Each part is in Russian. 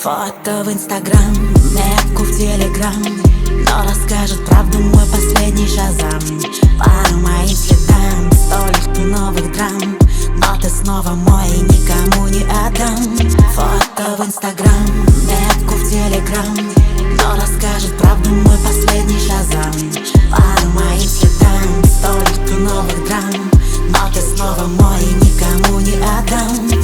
Фото в Инстаграм, метку в Телеграм, но расскажет правду мой последний шазам. По моим следам столько новых драм, но ты снова мой и никому не отдам. Фото в Инстаграм, метку в Телеграм, но расскажет правду мой последний шазам. По моим следам столько новых драм, но ты снова мой и никому не отдам.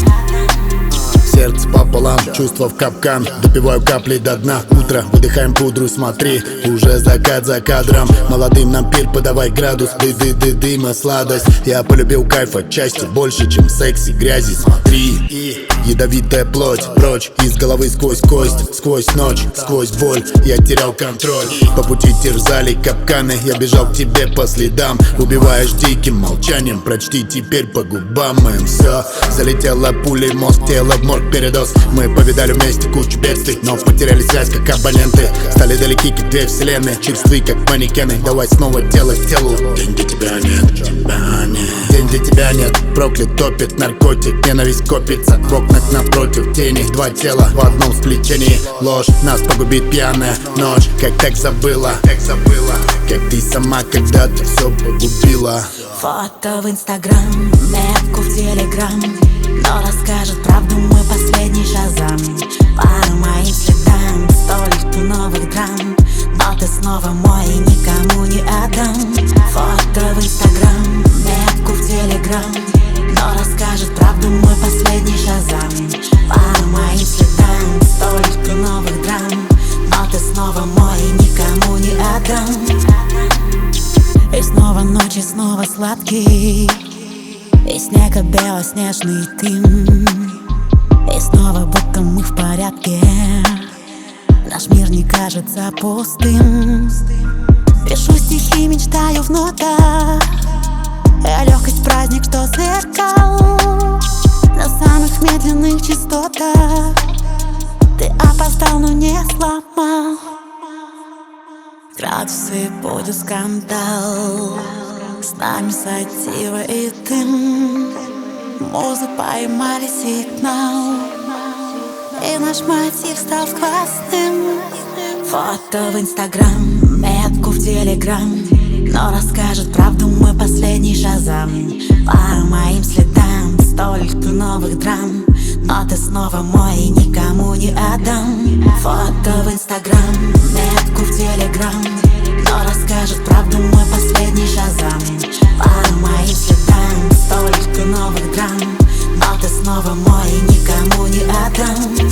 Сердце пополам, чувства в капкан. Допиваю капли до дна. Утро, выдыхаем пудру, смотри, уже закат за кадром. Молодым нам пир, подавай градус. Дыма, сладость. Я полюбил кайф отчасти больше, чем секс и грязи. Смотри, ядовитая плоть, прочь из головы сквозь кость. Сквозь ночь, сквозь боль, я терял контроль. По пути терзали капканы, я бежал к тебе по следам. Убиваешь диким молчанием, прочти теперь по губам моим все. Залетела пулей мозг, тело в морг передоз. Мы повидали вместе кучу бедствий, но потеряли связь как абоненты. Стали далеки как две вселенные, черствы как манекены. Давай снова тело к телу. День, где тебя нет, день, где тебя нет. Проклят, топит наркотик, ненависть копится. В окнах напротив тени, два тела в одном сплетении. Ложь, нас погубит пьяная ночь. Как так забыла, как ты сама когда-то все погубила. Фото в Инстаграм, метку в Телеграм, но расскажет правду мой последний шазам. По моим следам столько новых драм, но ты снова мой и никому не отдам. Фото в Инстаграм, метку в Телеграм, но расскажет правду мой последний шазам. По моим следам столько новых драм, но ты снова мой и никому не отдам. И снова ночь, и снова сладкий, и снега белоснежный дым. И снова будто мы в порядке, наш мир не кажется пустым. Пишу стихи, мечтаю в нотах, легкость праздник, что сверкал на самых медленных частотах. Ты опоздал, но не сломал. Градусы будет скандал, с нами сатира и дым. Музы поймали сигнал, и наш мотив стал сквозным. Фото в Инстаграм, метку в Телеграм, но расскажет правду мой последний шазам. По моим следам столько новых драм, но ты снова мой и никому не отдам. Фото в Инстаграм, метку в Телеграм, но расскажет правду мой последний шазам. По моим следам столько новых драм, но ты снова мой и никому не отдам.